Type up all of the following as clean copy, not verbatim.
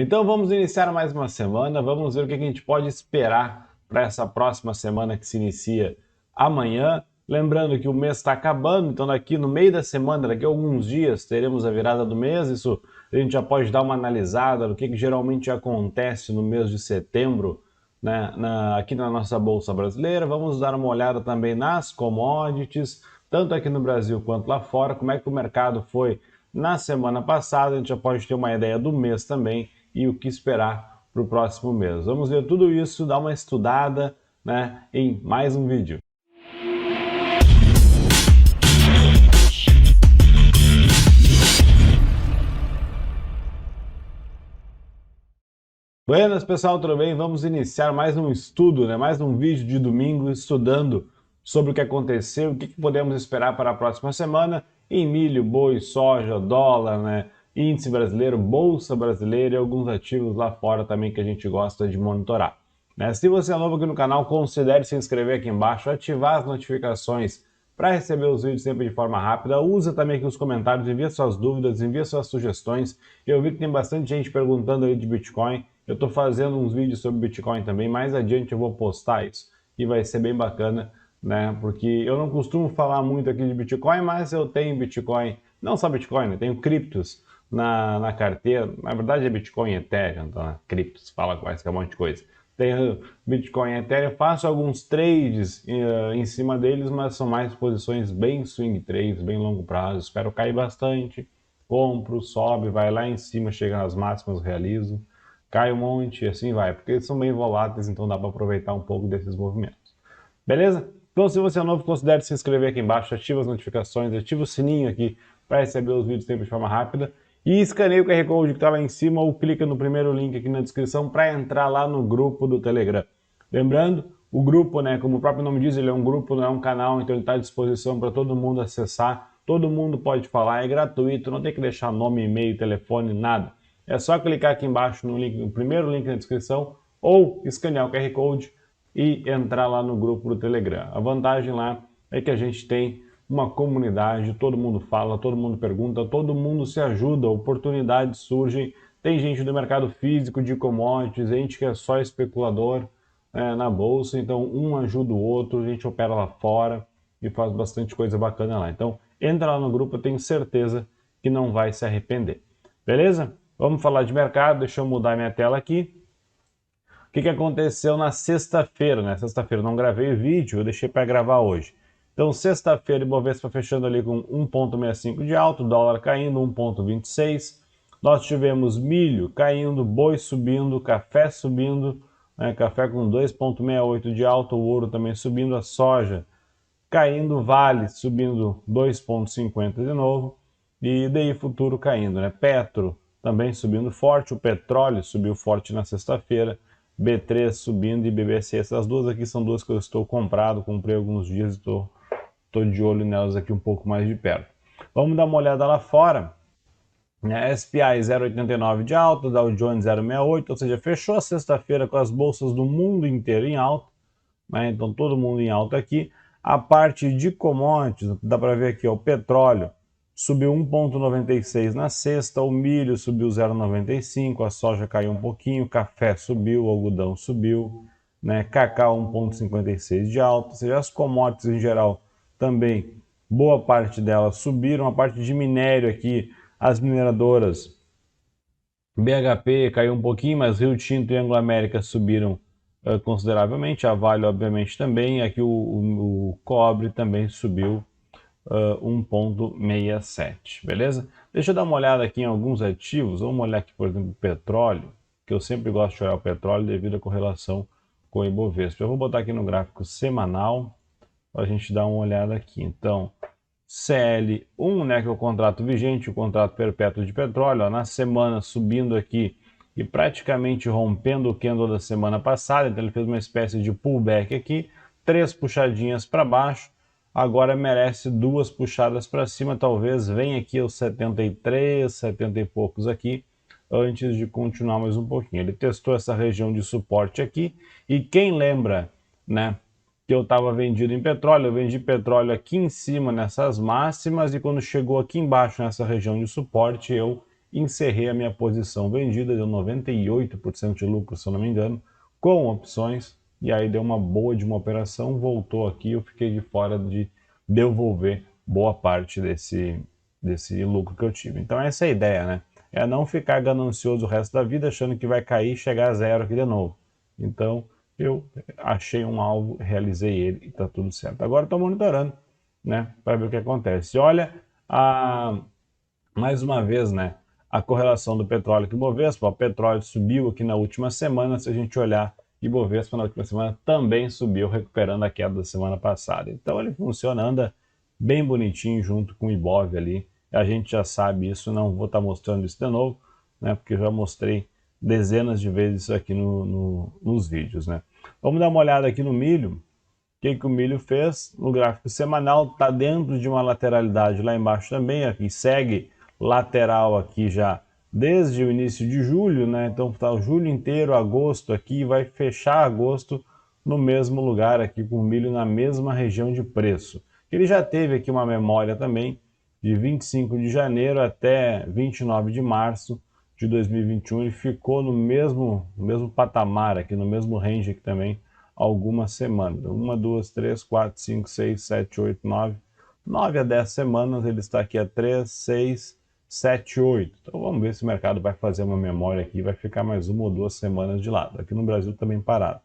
Então vamos iniciar mais uma semana, vamos ver o que a gente pode esperar para essa próxima semana que se inicia amanhã. Lembrando que o mês está acabando, então daqui no meio da semana, daqui a alguns dias, teremos a virada do mês. Isso a gente já pode dar uma analisada no que geralmente acontece no mês de setembro, né, aqui na nossa Bolsa Brasileira. Vamos dar uma olhada também nas commodities, tanto aqui no Brasil quanto lá fora, como é que o mercado foi na semana passada. A gente já pode ter uma ideia do mês também e o que esperar para o próximo mês. Vamos ver tudo isso, dar uma estudada, né, em mais um vídeo. Buenas pessoal, tudo bem? Vamos iniciar mais um estudo, né? Mais um vídeo de domingo estudando sobre o que aconteceu, o que podemos esperar para a próxima semana em milho, boi, soja, dólar, né? Índice brasileiro, bolsa brasileira e alguns ativos lá fora também que a gente gosta de monitorar, né? Se você é novo aqui no canal, considere se inscrever aqui embaixo, ativar as notificações para receber os vídeos sempre de forma rápida. Usa também aqui os comentários, envia suas dúvidas, envia suas sugestões. Eu vi que tem bastante gente perguntando aí de Bitcoin. Eu estou fazendo uns vídeos sobre Bitcoin também, mais adiante eu vou postar isso e vai ser bem bacana, né? Porque eu não costumo falar muito aqui de Bitcoin, mas eu tenho Bitcoin, não só Bitcoin, né? Tenho criptos na carteira. Na verdade é Bitcoin e Ethereum, então, né? Criptos, fala quase que é um monte de coisa. Tenho Bitcoin e Ethereum, faço alguns trades em cima deles, mas são mais posições bem swing trades, bem longo prazo. Espero cair bastante, compro, sobe, vai lá em cima, chega nas máximas, realizo, cai um monte e assim vai, porque eles são bem voláteis, então dá para aproveitar um pouco desses movimentos. Beleza? Então se você é novo, considere se inscrever aqui embaixo, ativa as notificações, ativa o sininho aqui para receber os vídeos sempre de forma rápida. E escaneia o QR Code que está lá em cima ou clica no primeiro link aqui na descrição para entrar lá no grupo do Telegram. Lembrando, o grupo, né, como o próprio nome diz, ele é um grupo, não é um canal, então ele está à disposição para todo mundo acessar. Todo mundo pode falar, é gratuito, não tem que deixar nome, e-mail, telefone, nada. É só clicar aqui embaixo no link, no primeiro link na descrição ou escanear o QR Code e entrar lá no grupo do Telegram. A vantagem lá é que a gente tem uma comunidade, todo mundo fala, todo mundo pergunta, todo mundo se ajuda, oportunidades surgem. Tem gente do mercado físico, de commodities, gente que é só especulador na bolsa, então um ajuda o outro, a gente opera lá fora e faz bastante coisa bacana lá. Então entra lá no grupo, eu tenho certeza que não vai se arrepender. Beleza? Vamos falar de mercado, deixa eu mudar minha tela aqui. O que aconteceu na sexta-feira, né? Sexta-feira eu não gravei vídeo, eu deixei para gravar hoje. Então, sexta-feira, Ibovespa fechando ali com 1,65 de alto, dólar caindo 1,26. Nós tivemos milho caindo, boi subindo, café subindo, né? Café com 2,68 de alto, o ouro também subindo, a soja caindo, Vale subindo 2,50 de novo e DI futuro caindo, né? Petro também subindo forte, o petróleo subiu forte na sexta-feira, B3 subindo e BBC. Essas duas aqui são duas que eu estou comprado, comprei alguns dias e estou de olho nelas aqui um pouco mais de perto. Vamos dar uma olhada lá fora. SPI 0,89 de alta, Dow Jones 0,68, ou seja, fechou a sexta-feira com as bolsas do mundo inteiro em alta, né? Então todo mundo em alta aqui. A parte de commodities, dá para ver aqui, ó, o petróleo subiu 1,96 na sexta, o milho subiu 0,95, a soja caiu um pouquinho, o café subiu, o algodão subiu, né? Cacau 1,56 de alta, ou seja, as commodities em geral também, boa parte delas subiram. A parte de minério aqui, as mineradoras, BHP caiu um pouquinho, mas Rio Tinto e Anglo América subiram consideravelmente, a Vale obviamente também, aqui o cobre também subiu 1,67, beleza? Deixa eu dar uma olhada aqui em alguns ativos, vamos olhar aqui, por exemplo, o petróleo, que eu sempre gosto de olhar o petróleo devido à correlação com o Ibovespa. Eu vou botar aqui no gráfico semanal, para a gente dar uma olhada aqui. Então, CL1, né, que é o contrato vigente, o contrato perpétuo de petróleo, ó, na semana subindo aqui e praticamente rompendo o candle da semana passada, então ele fez uma espécie de pullback aqui, 3 puxadinhas para baixo, agora merece 2 puxadas para cima, talvez venha aqui aos 73, 70 e poucos aqui, antes de continuar mais um pouquinho. Ele testou essa região de suporte aqui, e quem lembra, né, que eu estava vendido em petróleo, eu vendi petróleo aqui em cima nessas máximas, e quando chegou aqui embaixo nessa região de suporte, eu encerrei a minha posição vendida, deu 98% de lucro, se eu não me engano, com opções, e aí deu uma boa de uma operação, voltou aqui, eu fiquei de fora de devolver boa parte desse lucro que eu tive. Então essa é a ideia, né? É não ficar ganancioso o resto da vida achando que vai cair e chegar a zero aqui de novo. Então eu achei um alvo, realizei ele e está tudo certo. Agora estou monitorando, né, para ver o que acontece. Olha, mais uma vez, né, a correlação do petróleo com o Ibovespa. O petróleo subiu aqui na última semana, se a gente olhar, Ibovespa na última semana também subiu, recuperando a queda da semana passada. Então ele funciona, anda bem bonitinho junto com o Ibov ali. A gente já sabe isso, não vou estar mostrando isso de novo, né, porque eu já mostrei dezenas de vezes isso aqui nos vídeos, né. Vamos dar uma olhada aqui no milho. O que o milho fez? No gráfico semanal, está dentro de uma lateralidade lá embaixo também, aqui segue lateral aqui já desde o início de julho, né? Então está o julho inteiro, agosto aqui, vai fechar agosto no mesmo lugar aqui, com o milho na mesma região de preço. Ele já teve aqui uma memória também, de 25 de janeiro até 29 de março de 2021, ele ficou no mesmo patamar aqui, no mesmo range aqui também, algumas semanas. 1, 2, 3, 4, 5, 6, 7, 8, 9. 9 a 10 semanas, ele está aqui a 3, 6, 7, 8. Então vamos ver se o mercado vai fazer uma memória aqui, vai ficar mais 1 ou 2 semanas de lado. Aqui no Brasil também parado.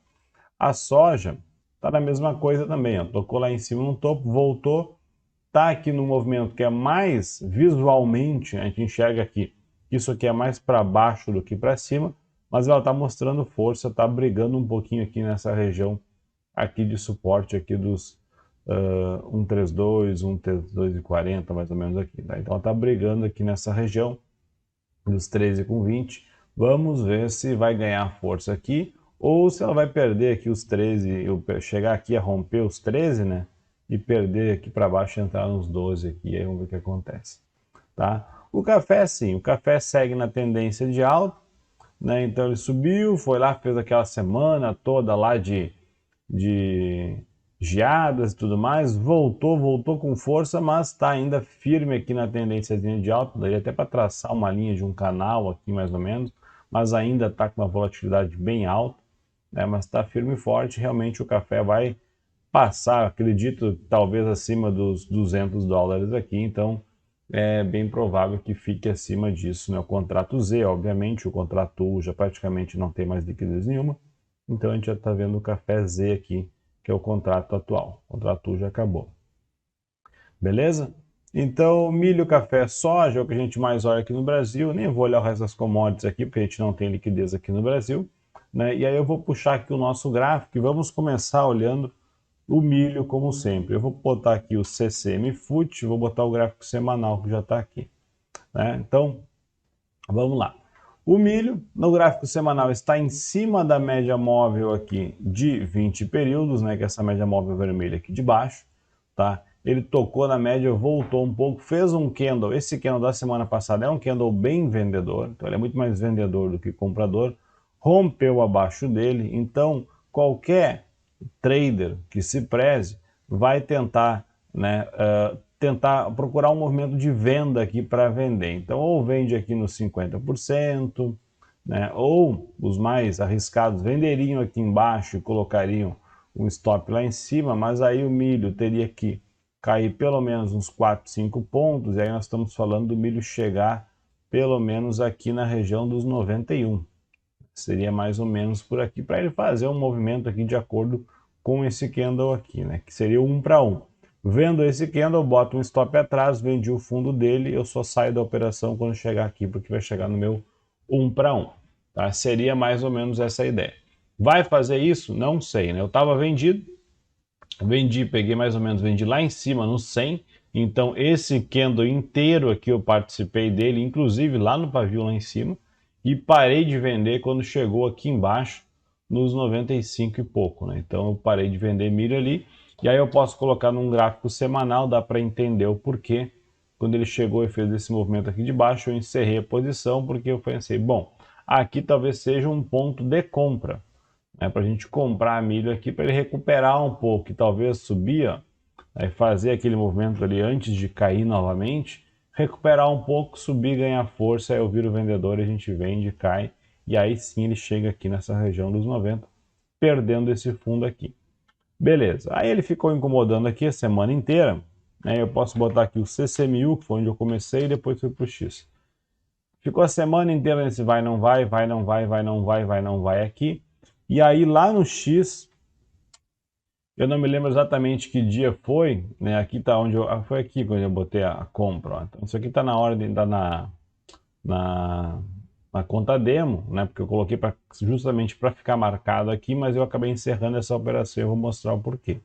A soja está na mesma coisa também, ó. Tocou lá em cima no topo, voltou, está aqui no movimento que é mais visualmente, a gente enxerga aqui, isso aqui é mais para baixo do que para cima, mas ela está mostrando força, está brigando um pouquinho aqui nessa região aqui de suporte aqui dos 132, 132,40 mais ou menos aqui, tá? Então ela está brigando aqui nessa região dos 13,20. Vamos ver se vai ganhar força aqui ou se ela vai perder aqui os 13, chegar aqui a romper os 13, né? E perder aqui para baixo e entrar nos 12 aqui, aí vamos ver o que acontece, tá? O café sim, o café segue na tendência de alta, né? Então ele subiu, foi lá, fez aquela semana toda lá de geadas e tudo mais, voltou com força, mas está ainda firme aqui na tendência de alta, daí até para traçar uma linha de um canal aqui mais ou menos, mas ainda está com uma volatilidade bem alta, né? Mas está firme e forte, realmente o café vai passar, acredito, talvez acima dos $200 aqui, então é bem provável que fique acima disso, né? O contrato Z, obviamente, o contrato U já praticamente não tem mais liquidez nenhuma, então a gente já está vendo o café Z aqui, que é o contrato atual. O contrato U já acabou. Beleza? Então, milho, café, soja é o que a gente mais olha aqui no Brasil. Nem vou olhar o resto das commodities aqui, porque a gente não tem liquidez aqui no Brasil, né? E aí eu vou puxar aqui o nosso gráfico e vamos começar olhando o milho como sempre. Eu vou botar aqui o CCM FUT, vou botar o gráfico semanal que já está aqui, né? Então, vamos lá. O milho, no gráfico semanal, está em cima da média móvel aqui de 20 períodos, né, que é essa média móvel vermelha aqui de baixo, tá? Ele tocou na média, voltou um pouco, fez um candle. Esse candle da semana passada é um candle bem vendedor, então ele é muito mais vendedor do que comprador. Rompeu abaixo dele, então qualquer trader que se preze vai tentar, né, tentar procurar um movimento de venda aqui para vender. Então, ou vende aqui nos 50%, né, ou os mais arriscados venderiam aqui embaixo e colocariam um stop lá em cima, mas aí o milho teria que cair pelo menos uns 4, 5 pontos, e aí nós estamos falando do milho chegar pelo menos aqui na região dos 91. Seria mais ou menos por aqui, para ele fazer um movimento aqui de acordo com esse candle aqui, né, que seria 1 para 1. Vendo esse candle, eu boto um stop atrás, vendi o fundo dele, eu só saio da operação quando chegar aqui, porque vai chegar no meu 1 para 1. Tá? Seria mais ou menos essa a ideia. Vai fazer isso? Não sei, né? Eu estava vendido, peguei mais ou menos, vendi lá em cima no 100, então esse candle inteiro aqui eu participei dele, inclusive lá no pavio lá em cima, e parei de vender quando chegou aqui embaixo nos 95 e pouco, né? Então eu parei de vender milho ali, e aí eu posso colocar num gráfico semanal, dá para entender o porquê. Quando ele chegou e fez esse movimento aqui de baixo, eu encerrei a posição, porque eu pensei, bom, aqui talvez seja um ponto de compra, né, para a gente comprar milho aqui, para ele recuperar um pouco, e talvez subir, ó, fazer aquele movimento ali antes de cair novamente, recuperar um pouco, subir, ganhar força, aí eu viro o vendedor, a gente vende, cai, e aí sim ele chega aqui nessa região dos 90, perdendo esse fundo aqui. Beleza, aí ele ficou incomodando aqui a semana inteira, né? Eu posso botar aqui o CCMU, que foi onde eu comecei, e depois fui para o X. Ficou a semana inteira nesse vai, não vai, vai, não vai, vai, não vai, vai, não vai aqui. E aí lá no X, eu não me lembro exatamente que dia foi, né? Aqui tá onde eu. Foi aqui quando eu botei a compra. Ó. Então, isso aqui tá na ordem, tá na, na conta demo, né? Porque eu coloquei justamente para ficar marcado aqui, mas eu acabei encerrando essa operação e eu vou mostrar o porquê.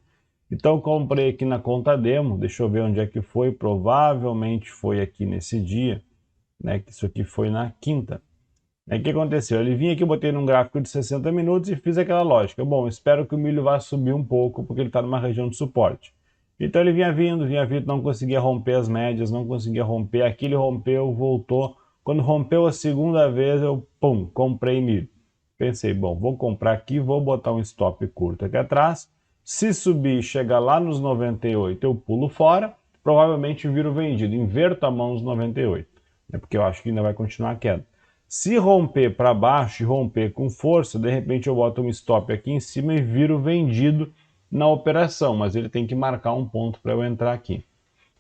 Então, eu comprei aqui na conta demo, deixa eu ver onde é que foi, provavelmente foi aqui nesse dia, né? Que isso aqui foi na quinta. Aí o que aconteceu? Ele vinha aqui, eu botei num gráfico de 60 minutos e fiz aquela lógica. Bom, espero que o milho vá subir um pouco, porque ele está numa região de suporte. Então ele vinha vindo, não conseguia romper as médias, não conseguia romper. Aqui ele rompeu, voltou. Quando rompeu a segunda vez, eu, pum, comprei milho. Pensei, bom, vou comprar aqui, vou botar um stop curto aqui atrás. Se subir e chegar lá nos 98, eu pulo fora. Provavelmente viro vendido. Inverto a mão nos 98, né, porque eu acho que ainda vai continuar a queda. Se romper para baixo e romper com força, de repente eu boto um stop aqui em cima e viro vendido na operação, mas ele tem que marcar um ponto para eu entrar aqui.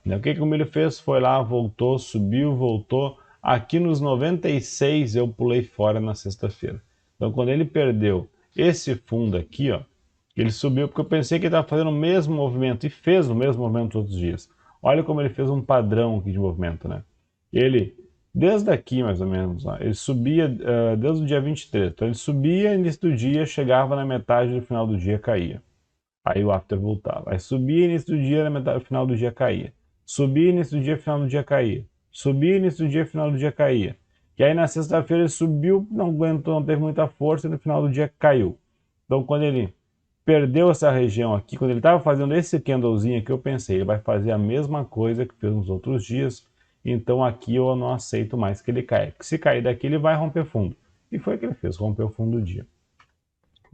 O que o milho fez? Foi lá, voltou, subiu, voltou. Aqui nos 96 eu pulei fora na sexta-feira. Então quando ele perdeu esse fundo aqui, ó, ele subiu porque eu pensei que ele estava fazendo o mesmo movimento e fez o mesmo movimento todos os dias. Olha como ele fez um padrão aqui de movimento, né? Ele desde aqui, mais ou menos, ó, ele subia desde o dia 23. Então ele subia início do dia, chegava na metade do final do dia, caía. Aí o after voltava. Aí subia início do dia, na metade do final do dia, caía. Subia início do dia, final do dia, caía. Subia início do dia, final do dia, caía. E aí na sexta-feira ele subiu, não aguentou, não teve muita força e no final do dia caiu. Então quando ele perdeu essa região aqui, quando ele estava fazendo esse candlezinho aqui, eu pensei, ele vai fazer a mesma coisa que fez nos outros dias. Então aqui eu não aceito mais que ele caia. Porque se cair daqui, ele vai romper fundo. E foi o que ele fez, rompeu o fundo do dia.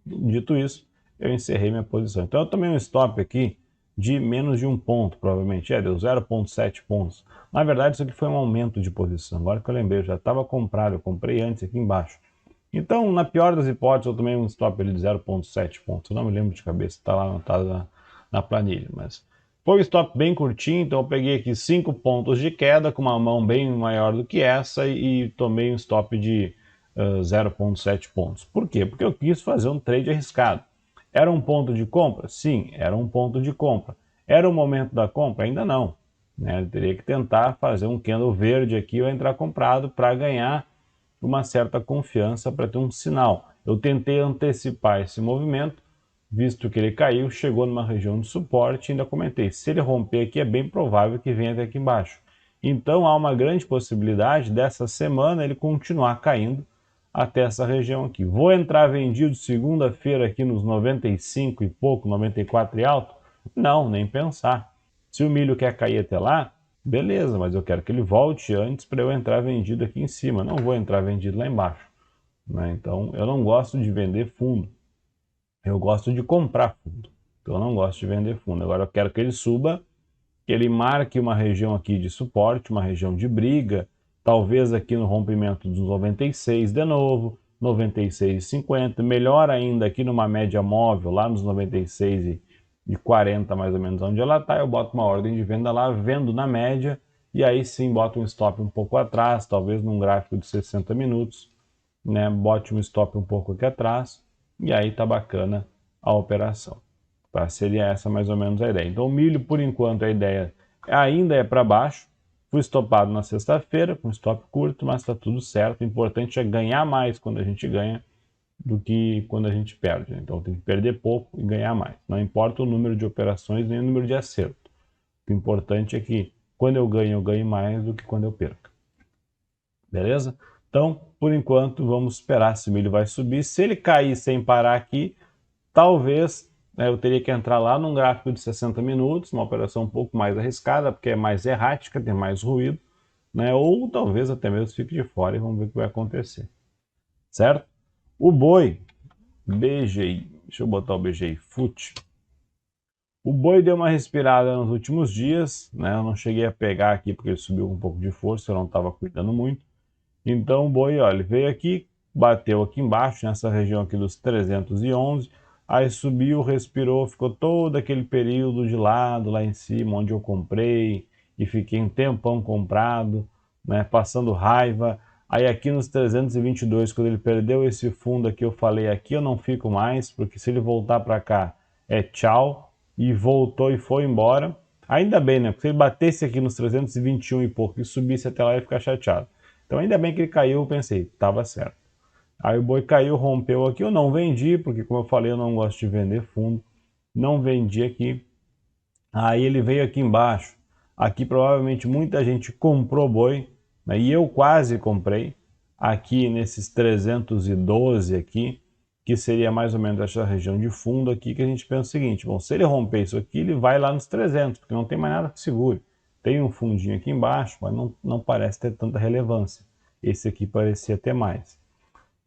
Dito isso, eu encerrei minha posição. Então eu tomei um stop aqui de menos de um ponto, provavelmente. Deu 0,7 pontos. Na verdade, isso aqui foi um aumento de posição. Agora que eu lembrei, eu já estava comprado, eu comprei antes aqui embaixo. Então, na pior das hipóteses, eu tomei um stop ali de 0,7 pontos. Eu não me lembro de cabeça, está lá anotado na planilha, mas foi um stop bem curtinho, então eu peguei aqui 5 pontos de queda com uma mão bem maior do que essa e tomei um stop de 0,7 pontos. Por quê? Porque eu quis fazer um trade arriscado. Era um ponto de compra? Sim, era um ponto de compra. Era o momento da compra? Ainda não. Né? Eu teria que tentar fazer um candle verde aqui ou entrar comprado para ganhar uma certa confiança, para ter um sinal. Eu tentei antecipar esse movimento, visto que ele caiu, chegou numa região de suporte e ainda comentei, se ele romper aqui é bem provável que venha até aqui embaixo. Então há uma grande possibilidade dessa semana ele continuar caindo até essa região aqui. Vou entrar vendido segunda-feira aqui nos 95 e pouco, 94 e alto? Não, nem pensar. Se o milho quer cair até lá, beleza, mas eu quero que ele volte antes para eu entrar vendido aqui em cima. Não vou entrar vendido lá embaixo. Né? Então, eu não gosto de vender fundo. Eu gosto de comprar fundo. Então, eu não gosto de vender fundo. Agora, eu quero que ele suba, que ele marque uma região aqui de suporte, uma região de briga. Talvez aqui no rompimento dos 96 de novo, 96,50. Melhor ainda aqui numa média móvel, lá nos 96,40 mais ou menos onde ela está, eu boto uma ordem de venda lá, vendo na média, e aí sim boto um stop um pouco atrás, talvez num gráfico de 60 minutos, né? Bote um stop um pouco aqui atrás, e aí tá bacana a operação. Tá? Seria essa mais ou menos a ideia. Então o milho, por enquanto, a ideia ainda é para baixo. Fui estopado na sexta-feira, com stop curto, mas está tudo certo. O importante é ganhar mais quando a gente ganha do que quando a gente perde. Então tem que perder pouco e ganhar mais. Não importa o número de operações nem o número de acerto. O importante é que quando eu ganho mais do que quando eu perco. Beleza? Então, por enquanto, vamos esperar se o milho vai subir. Se ele cair sem parar aqui, talvez eu teria que entrar lá num gráfico de 60 minutos, uma operação um pouco mais arriscada, porque é mais errática, tem mais ruído, né? Ou talvez até mesmo fique de fora e vamos ver o que vai acontecer. Certo? O boi, BGI, deixa eu botar o BGI FUT. O boi deu uma respirada nos últimos dias, né? Eu não cheguei a pegar aqui porque ele subiu com um pouco de força, eu não estava cuidando muito. Então o boi, olha, ele veio aqui, bateu aqui embaixo, nessa região aqui dos 311, aí subiu, respirou, ficou todo aquele período de lado, lá em cima, onde eu comprei, e fiquei um tempão comprado, né, passando raiva. Aí aqui nos 322, quando ele perdeu esse fundo aqui, eu falei, aqui eu não fico mais, porque se ele voltar para cá, é tchau, e voltou e foi embora. Ainda bem, né, porque se ele batesse aqui nos 321 e pouco e subisse até lá, eu ia ficar chateado. Então ainda bem que ele caiu, eu pensei, estava certo. Aí o boi caiu, rompeu aqui, eu não vendi, porque como eu falei, eu não gosto de vender fundo. Não vendi aqui. Aí ele veio aqui embaixo. Aqui provavelmente muita gente comprou boi, né? E eu quase comprei. Aqui nesses 312 aqui, que seria mais ou menos essa região de fundo aqui, que a gente pensa o seguinte, bom, se ele romper isso aqui, ele vai lá nos 300, porque não tem mais nada que segure. Tem um fundinho aqui embaixo, mas não parece ter tanta relevância. Esse aqui parecia ter mais.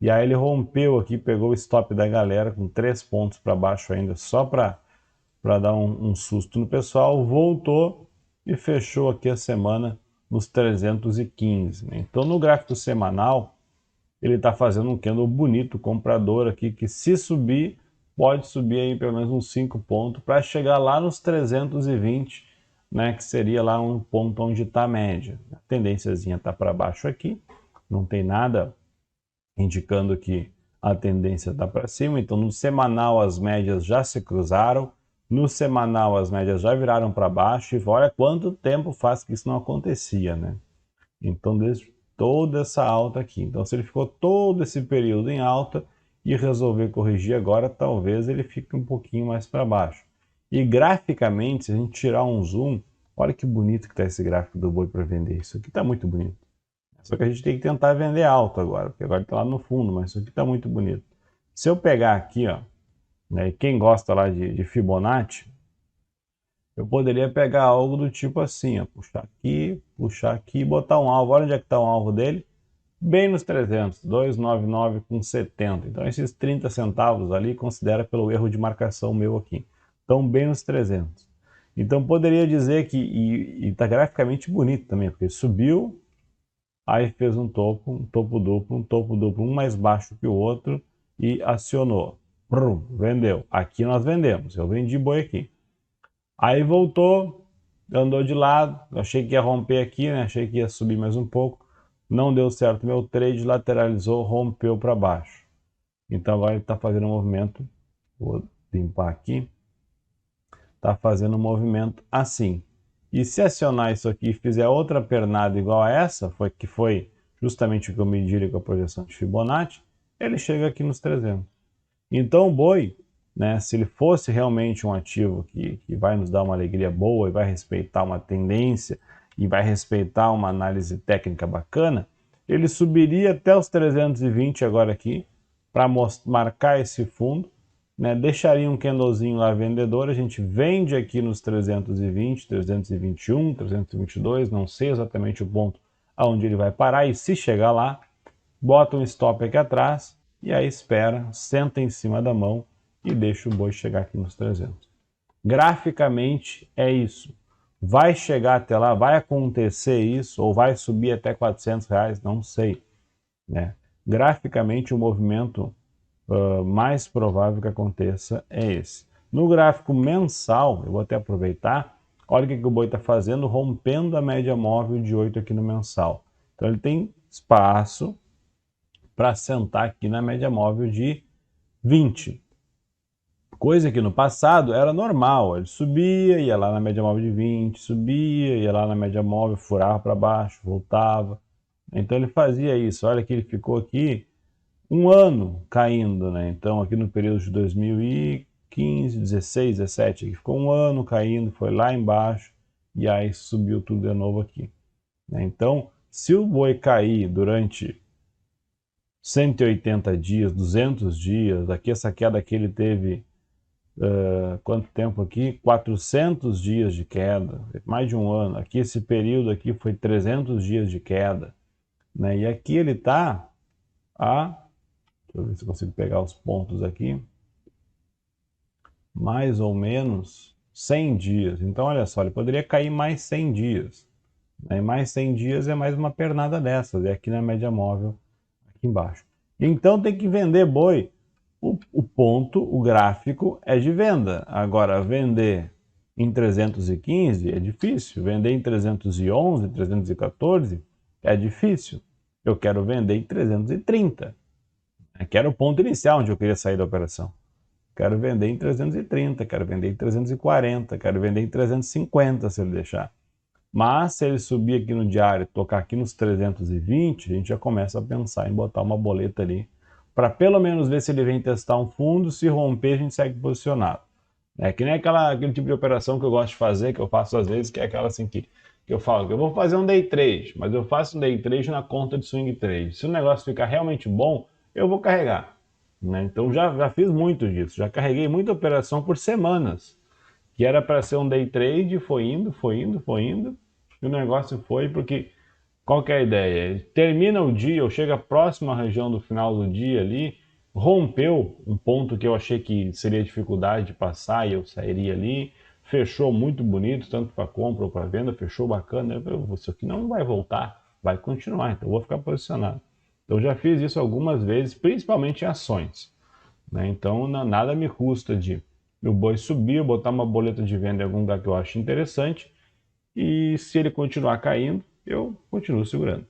E aí ele rompeu aqui, pegou o stop da galera com 3 pontos para baixo ainda, só para dar um susto no pessoal, voltou e fechou aqui a semana nos 315. Né? Então no gráfico semanal, ele está fazendo um candle bonito, comprador aqui, que se subir, pode subir aí pelo menos uns 5 pontos para chegar lá nos 320, né, que seria lá um ponto onde está a média. A tendênciazinha está para baixo aqui, não tem nada indicando que a tendência está para cima, então no semanal as médias já se cruzaram, no semanal as médias já viraram para baixo, e olha quanto tempo faz que isso não acontecia, né? Então desde toda essa alta aqui, então se ele ficou todo esse período em alta e resolver corrigir agora, talvez ele fique um pouquinho mais para baixo. E graficamente, se a gente tirar um zoom, olha que bonito que está esse gráfico do boi para vender, isso aqui está muito bonito. Só que a gente tem que tentar vender alto agora, porque agora está lá no fundo, mas isso aqui está muito bonito. Se eu pegar aqui, ó, né, quem gosta lá de Fibonacci, eu poderia pegar algo do tipo assim, ó, puxar aqui e botar um alvo. Olha onde é que está o alvo dele? Bem nos 300, 299 com 70. Então esses 30 centavos ali considera pelo erro de marcação meu aqui. Então bem nos 300. Então poderia dizer que, e está graficamente bonito também, porque subiu, aí fez um topo duplo, um mais baixo que o outro e acionou. Brum, vendeu. Aqui nós vendemos, eu vendi boi aqui. Aí voltou, andou de lado, achei que ia romper aqui, né? Achei que ia subir mais um pouco. Não deu certo meu trade, lateralizou, rompeu para baixo. Então agora ele está fazendo um movimento, vou limpar aqui, está fazendo um movimento assim. E se acionar isso aqui e fizer outra pernada igual a essa, que foi justamente o que eu medi com a projeção de Fibonacci, ele chega aqui nos 300. Então o boi, né, se ele fosse realmente um ativo que vai nos dar uma alegria boa e vai respeitar uma tendência e vai respeitar uma análise técnica bacana, ele subiria até os 320 agora aqui para marcar esse fundo, né, deixaria um candlezinho lá vendedor, a gente vende aqui nos 320, 321, 322, não sei exatamente o ponto aonde ele vai parar, e se chegar lá, bota um stop aqui atrás e aí espera, senta em cima da mão e deixa o boi chegar aqui nos 300. Graficamente é isso. Vai chegar até lá, vai acontecer isso, ou vai subir até R$ 400, não sei. Né? Graficamente o movimento mais provável que aconteça é esse. No gráfico mensal, eu vou até aproveitar, olha o que o boi está fazendo, rompendo a média móvel de 8 aqui no mensal. Então ele tem espaço para sentar aqui na média móvel de 20. Coisa que no passado era normal, ele subia, ia lá na média móvel de 20, subia, ia lá na média móvel, furava para baixo, voltava. Então ele fazia isso, olha que ele ficou aqui um ano caindo, né? Então aqui no período de 2015, 16, 17, ele ficou um ano caindo, foi lá embaixo e aí subiu tudo de novo aqui. Né? Então, se o boi cair durante 180 dias, 200 dias, aqui essa queda que ele teve, quanto tempo aqui? 400 dias de queda, mais de um ano. Aqui esse período aqui foi 300 dias de queda, né? E aqui ele está deixa eu ver se eu consigo pegar os pontos aqui, mais ou menos 100 dias. Então, olha só, ele poderia cair mais 100 dias. Né? E mais 100 dias é mais uma pernada dessas, é aqui na média móvel, aqui embaixo. Então tem que vender boi. O ponto, o gráfico é de venda. Agora, vender em 315 é difícil. Vender em 311, 314 é difícil. Eu quero vender em 330. Que era o ponto inicial onde eu queria sair da operação. Quero vender em 330, quero vender em 340, quero vender em 350 se ele deixar. Mas se ele subir aqui no diário e tocar aqui nos 320, a gente já começa a pensar em botar uma boleta ali para pelo menos ver se ele vem testar um fundo, se romper a gente segue posicionado. É que nem aquele tipo de operação que eu gosto de fazer, que eu faço às vezes, que é aquela assim que eu falo que eu vou fazer um day trade, mas eu faço um day trade na conta de swing trade. Se o negócio ficar realmente bom, eu vou carregar. Né? Então já fiz muito disso, já carreguei muita operação por semanas, que era para ser um day trade, foi indo, foi indo, foi indo, e o negócio foi porque, qual que é a ideia? Termina o dia, ou chega próximo à região do final do dia ali, rompeu um ponto que eu achei que seria dificuldade de passar e eu sairia ali, fechou muito bonito, tanto para compra ou para venda, fechou bacana, isso aqui não vai voltar, vai continuar, então eu vou ficar posicionado. Então já fiz isso algumas vezes, principalmente em ações. Né? Então nada me custa de o boi subir, eu botar uma boleta de venda em algum lugar que eu acho interessante e se ele continuar caindo, eu continuo segurando.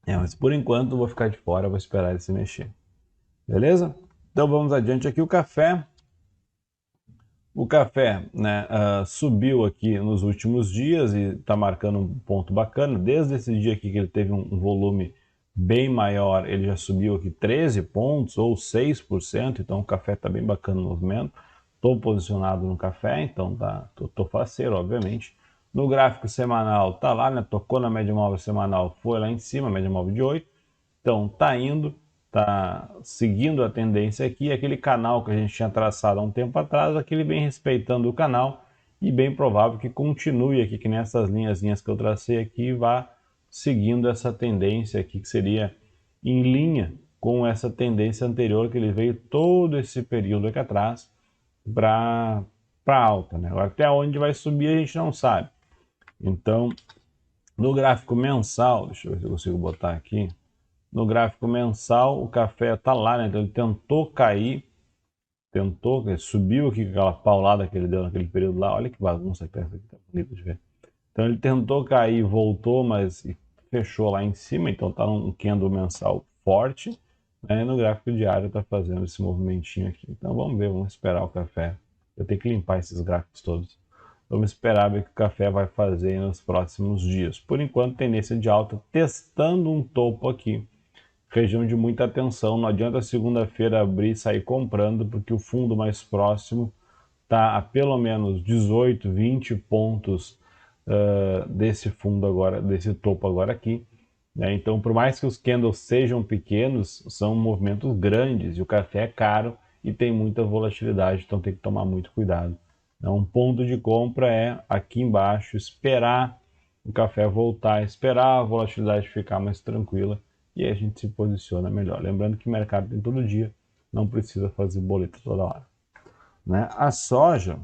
Mas por enquanto eu vou ficar de fora, vou esperar ele se mexer. Beleza? Então vamos adiante aqui. O café, né, subiu aqui nos últimos dias e está marcando um ponto bacana. Desde esse dia aqui que ele teve um volume bem maior, ele já subiu aqui 13 pontos ou 6%, então o café está bem bacana no movimento. Estou posicionado no café, então tô faceiro, obviamente. No gráfico semanal tá lá, né? Tocou na média móvel semanal, foi lá em cima, média móvel de 8. Então tá indo, tá seguindo a tendência aqui, aquele canal que a gente tinha traçado há um tempo atrás, aquele vem respeitando o canal e bem provável que continue aqui, que nessas linhazinhas que eu tracei aqui, vá seguindo essa tendência aqui, que seria em linha com essa tendência anterior, que ele veio todo esse período aqui atrás para alta. Né? Agora, até onde vai subir a gente não sabe. Então, no gráfico mensal, deixa eu ver se eu consigo botar aqui. No gráfico mensal, o café está lá, né? Então ele tentou cair, subiu aqui com aquela paulada que ele deu naquele período lá. Olha que bagunça que essa aqui, tá bonito de ver. Então ele tentou cair, voltou, mas fechou lá em cima, então está um candle mensal forte. Né? E no gráfico diário está fazendo esse movimentinho aqui. Então vamos ver, vamos esperar o café. Eu tenho que limpar esses gráficos todos. Vamos esperar ver o que o café vai fazer nos próximos dias. Por enquanto, tendência de alta, testando um topo aqui. Região de muita atenção. Não adianta segunda-feira abrir e sair comprando, porque o fundo mais próximo está a pelo menos 18, 20 pontos desse fundo agora, desse topo agora aqui. Né? Então, por mais que os candles sejam pequenos, são movimentos grandes e o café é caro e tem muita volatilidade, então tem que tomar muito cuidado. Então, um ponto de compra é aqui embaixo, esperar o café voltar, esperar a volatilidade ficar mais tranquila e aí a gente se posiciona melhor. Lembrando que o mercado tem todo dia, não precisa fazer boleta toda hora. Né? A soja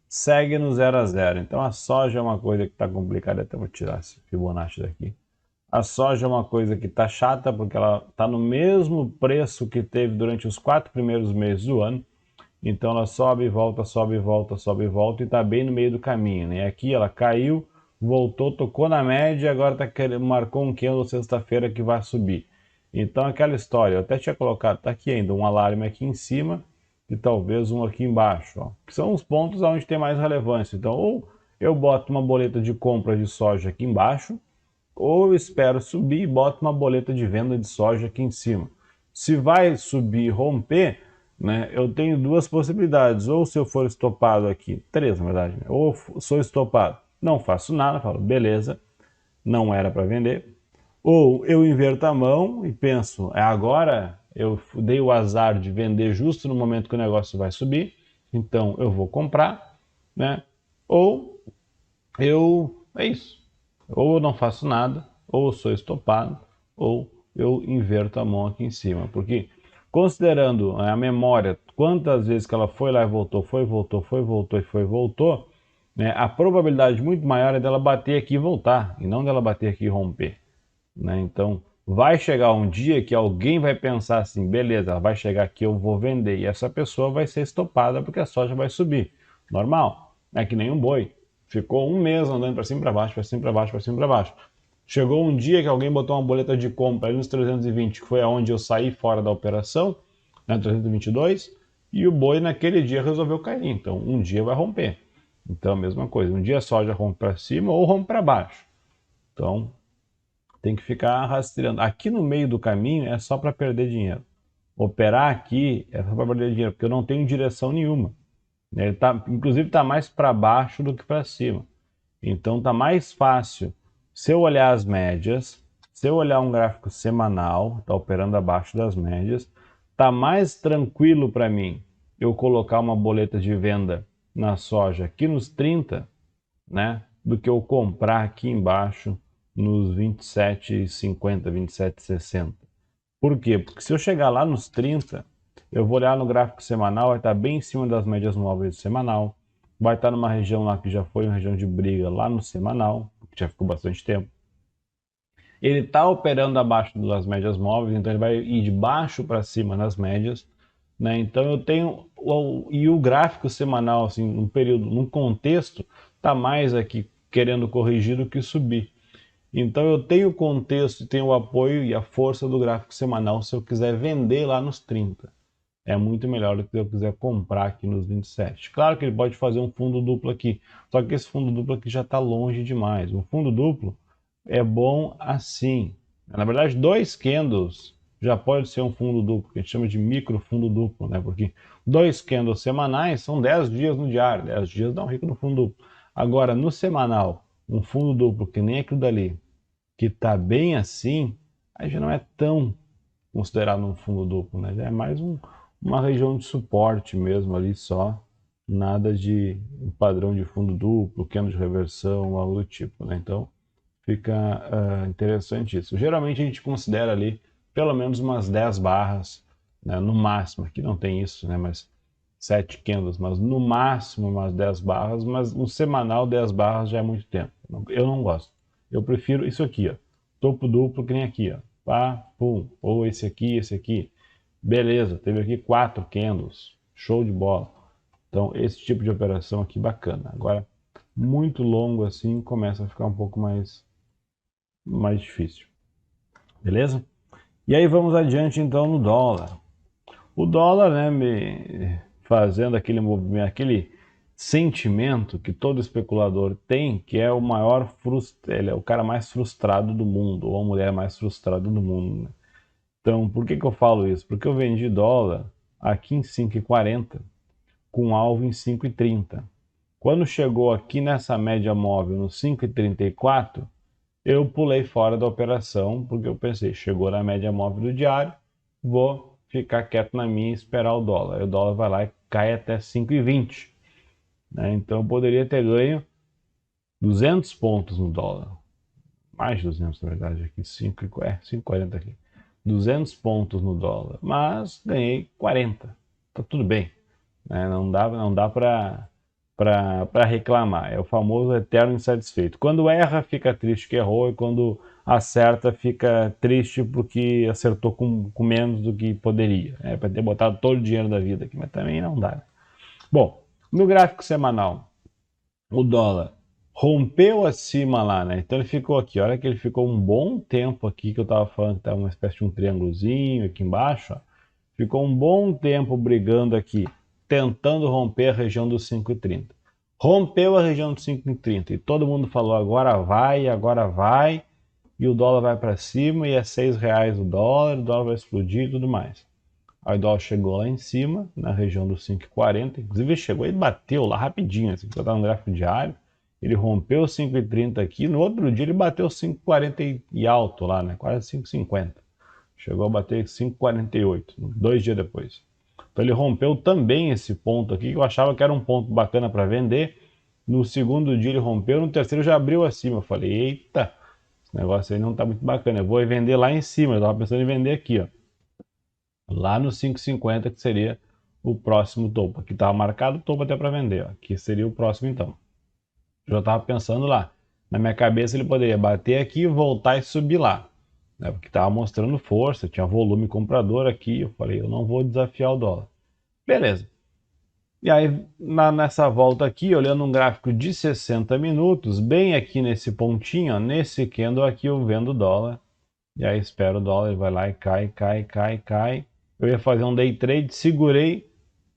segue no 0 a 0. Então a soja é uma coisa que está complicada, até vou tirar esse Fibonacci daqui. A soja é uma coisa que está chata porque ela está no mesmo preço que teve durante os 4 primeiros meses do ano. Então ela sobe e volta, sobe e volta, sobe e volta e está bem no meio do caminho. Né? Aqui ela caiu, voltou, tocou na média, agora marcou um candle sexta-feira que vai subir. Então aquela história, eu até tinha colocado, está aqui ainda um alarme aqui em cima e talvez um aqui embaixo, ó, que são os pontos onde tem mais relevância. Então ou eu boto uma boleta de compra de soja aqui embaixo, ou eu espero subir e boto uma boleta de venda de soja aqui em cima. Se vai subir e romper, né, eu tenho duas possibilidades, ou se eu for estopado aqui, três na verdade, né, ou sou estopado, não faço nada, falo, beleza, não era para vender. Ou eu inverto a mão e penso, agora eu dei o azar de vender justo no momento que o negócio vai subir, então eu vou comprar, né? Ou é isso. Ou eu não faço nada, ou eu sou estopado, ou eu inverto a mão aqui em cima. Porque considerando a memória quantas vezes que ela foi lá e voltou, foi, voltou, foi, voltou e foi, voltou, né, a probabilidade muito maior é dela bater aqui e voltar, e não dela bater aqui e romper, né? Então, vai chegar um dia que alguém vai pensar assim, beleza, ela vai chegar aqui, eu vou vender, e essa pessoa vai ser estopada porque a soja vai subir. Normal, é que nem um boi. Ficou um mês andando para cima e para baixo, para cima e para baixo, para cima e para baixo. Chegou um dia que alguém botou uma boleta de compra ali nos 320, que foi aonde eu saí fora da operação, na 322, e o boi naquele dia resolveu cair. Então, um dia vai romper. Então, a mesma coisa. Um dia a soja rompe para cima ou rompe para baixo. Então, tem que ficar rastreando. Aqui no meio do caminho é só para perder dinheiro. Operar aqui é só para perder dinheiro, porque eu não tenho direção nenhuma. Ele tá, inclusive está mais para baixo do que para cima. Então está mais fácil se eu olhar as médias, se eu olhar um gráfico semanal, está operando abaixo das médias, está mais tranquilo para mim eu colocar uma boleta de venda na soja aqui nos 30, né, do que eu comprar aqui embaixo nos 27,50, 27,60. Por quê? Porque se eu chegar lá nos 30, eu vou olhar no gráfico semanal, vai estar bem em cima das médias móveis do semanal, vai estar numa região lá que já foi uma região de briga lá no semanal, que já ficou bastante tempo. Ele está operando abaixo das médias móveis, então ele vai ir de baixo para cima nas médias, né? Então eu tenho e o gráfico semanal, assim, num período, num contexto, está mais aqui querendo corrigir do que subir. Então eu tenho o contexto, tenho o apoio e a força do gráfico semanal se eu quiser vender lá nos 30. É muito melhor do que se eu quiser comprar aqui nos 27. Claro que ele pode fazer um fundo duplo aqui, só que esse fundo duplo aqui já está longe demais. Um fundo duplo é bom assim. Na verdade, 2 candles já pode ser um fundo duplo, que a gente chama de micro fundo duplo, né? Porque 2 candles semanais são 10 dias no diário, 10 dias dá um rico no fundo duplo. Agora, no semanal, um fundo duplo que nem aquilo dali, que está bem assim, aí já não é tão considerado um fundo duplo, né? Já é mais uma região de suporte mesmo ali só, nada de um padrão de fundo duplo, candle de reversão, algo do tipo, né? Então fica interessante isso. Geralmente a gente considera ali pelo menos umas 10 barras, né? No máximo, aqui não tem isso, né? Mas 7 candles, mas no máximo umas 10 barras, mas no semanal 10 barras já é muito tempo. Eu não gosto. Eu prefiro isso aqui, ó. Topo duplo que nem aqui, ó. Pá, pum. Ou esse aqui. Beleza, teve aqui 4 candles. Show de bola. Então, esse tipo de operação aqui bacana. Agora, muito longo assim, começa a ficar um pouco mais difícil. Beleza? E aí vamos adiante então no dólar. O dólar, né, me fazendo aquele movimento, aquele sentimento que todo especulador tem, que é o maior ele é o cara mais frustrado do mundo, ou a mulher mais frustrada do mundo, né? Então, por que eu falo isso? Porque eu vendi dólar aqui em 5,40 com alvo em 5,30. Quando chegou aqui nessa média móvel no 5,34, eu pulei fora da operação, porque eu pensei, chegou na média móvel do diário, vou ficar quieto na minha e esperar o dólar. Aí o dólar vai lá e cai até 5,20, né? Então eu poderia ter ganho 200 pontos no dólar. Mais de 200, na verdade, aqui, 5,40 aqui. 200 pontos no dólar, mas ganhei 40. Tá tudo bem, né? Não dá para reclamar. É o famoso eterno insatisfeito. Quando erra, fica triste que errou, e quando acerta, fica triste porque acertou com menos do que poderia. É para ter botado todo o dinheiro da vida aqui, mas também não dá, né? Bom, no gráfico semanal, o dólar rompeu acima lá, né? Então ele ficou aqui. Olha que ele ficou um bom tempo aqui, que eu estava falando que estava uma espécie de um triângulozinho aqui embaixo, ó. Ficou um bom tempo brigando aqui, tentando romper a região dos 5,30. Rompeu a região dos 5,30 e todo mundo falou agora vai, e o dólar vai para cima e é R$6 o dólar vai explodir e tudo mais. Aí o dólar chegou lá em cima, na região dos 5,40, inclusive chegou e bateu lá rapidinho, assim, que eu estava no gráfico diário, ele rompeu 5,30 aqui, no outro dia ele bateu 5,40 e alto lá, né, quase 5,50. Chegou a bater 5,48, 2 dias depois. Então ele rompeu também esse ponto aqui, que eu achava que era um ponto bacana para vender. No segundo dia ele rompeu, no terceiro já abriu acima. Eu falei, eita, esse negócio aí não está muito bacana, eu vou vender lá em cima. Eu estava pensando em vender aqui, ó, lá no 5,50, que seria o próximo topo. Aqui estava marcado o topo até para vender, ó. Aqui seria o próximo então. Eu já estava pensando lá. Na minha cabeça ele poderia bater aqui, voltar e subir lá, né? Porque estava mostrando força, tinha volume comprador aqui. Eu falei, eu não vou desafiar o dólar. Beleza. E aí, nessa volta aqui, olhando um gráfico de 60 minutos, bem aqui nesse pontinho, ó, nesse candle aqui, eu vendo o dólar. E aí espero o dólar, ele vai lá e cai, cai, cai, cai. Eu ia fazer um day trade, segurei.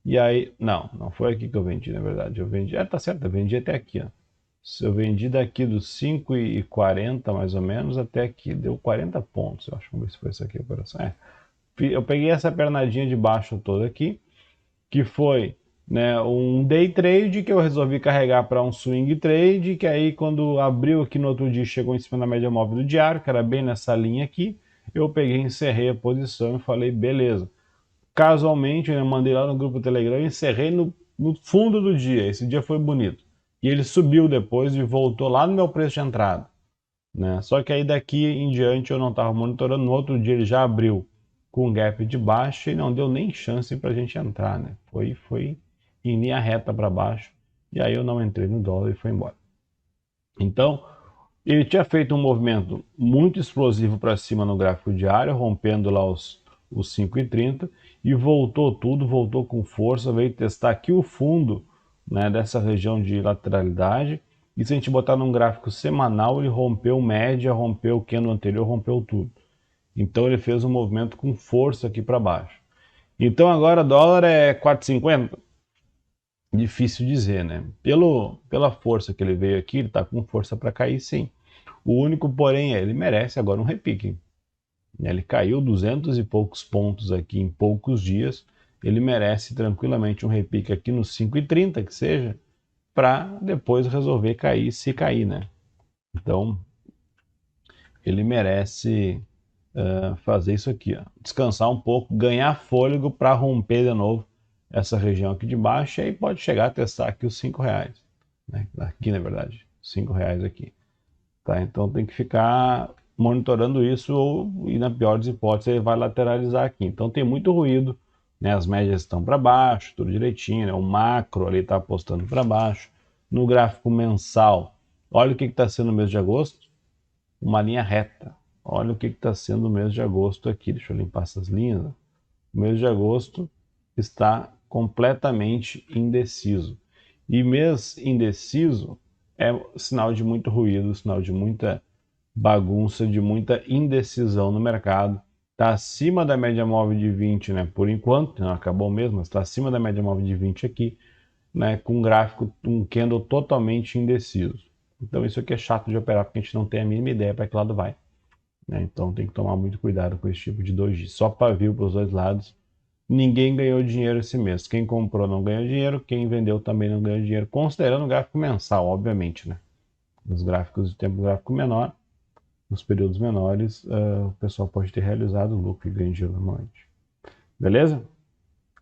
E aí, não foi aqui que eu vendi, na verdade. Eu vendi, tá certo, eu vendi até aqui, ó. Eu vendi daqui dos 5,40 mais ou menos até aqui. Deu 40 pontos, eu acho. Vamos ver se foi isso aqui a operação. Eu peguei essa pernadinha de baixo toda aqui, que foi, né, um day trade que eu resolvi carregar para um swing trade, que aí quando abriu aqui no outro dia chegou em cima da média móvel do diário, que era bem nessa linha aqui. Eu peguei, encerrei a posição e falei, beleza. Casualmente, eu mandei lá no grupo Telegram e encerrei no fundo do dia. Esse dia foi bonito. E ele subiu depois e voltou lá no meu preço de entrada, né? Só que aí daqui em diante eu não estava monitorando. No outro dia ele já abriu com um gap de baixo e não deu nem chance para a gente entrar, né? Foi em linha reta para baixo. E aí eu não entrei no dólar e foi embora. Então, ele tinha feito um movimento muito explosivo para cima no gráfico diário, rompendo lá os 5,30 e voltou tudo, voltou com força, veio testar aqui o fundo, né, dessa região de lateralidade. E se a gente botar num gráfico semanal, ele rompeu média, rompeu o candle anterior, rompeu tudo. Então ele fez um movimento com força aqui para baixo. Então agora dólar é 4,50. Difícil dizer, né? Pela força que ele veio aqui, ele está com força para cair, sim. O único, porém, ele merece agora um repique. Ele caiu 200 e poucos pontos aqui em poucos dias. Ele merece tranquilamente um repique aqui nos 5,30, que seja, para depois resolver cair, se cair, né? Então, ele merece fazer isso aqui, ó. Descansar um pouco, ganhar fôlego para romper de novo essa região aqui de baixo, e aí pode chegar a testar aqui os R$ 5, né? Aqui, na verdade, R$ 5 aqui. Tá? Então tem que ficar monitorando isso e na pior das hipóteses ele vai lateralizar aqui. Então tem muito ruído, né? As médias estão para baixo, tudo direitinho, né? O macro ali está apostando para baixo. No gráfico mensal, olha o que está sendo o mês de agosto, uma linha reta. Olha o que está sendo o mês de agosto aqui. Deixa eu limpar essas linhas. O mês de agosto está completamente indeciso. E mês indeciso é sinal de muito ruído, sinal de muita bagunça, de muita indecisão no mercado. Está acima da média móvel de 20, né? Por enquanto, não acabou mesmo, mas está acima da média móvel de 20 aqui, né? Com um gráfico, um candle totalmente indeciso. Então isso aqui é chato de operar porque a gente não tem a mínima ideia para que lado vai, né? Então tem que tomar muito cuidado com esse tipo de doji. Só pavio para os dois lados. Ninguém ganhou dinheiro esse mês. Quem comprou não ganhou dinheiro, quem vendeu também não ganhou dinheiro, considerando o gráfico mensal, obviamente, né? Nos gráficos de tempo gráfico menor, nos períodos menores, o pessoal pode ter realizado lucro e ganho dinheiro normalmente. Beleza?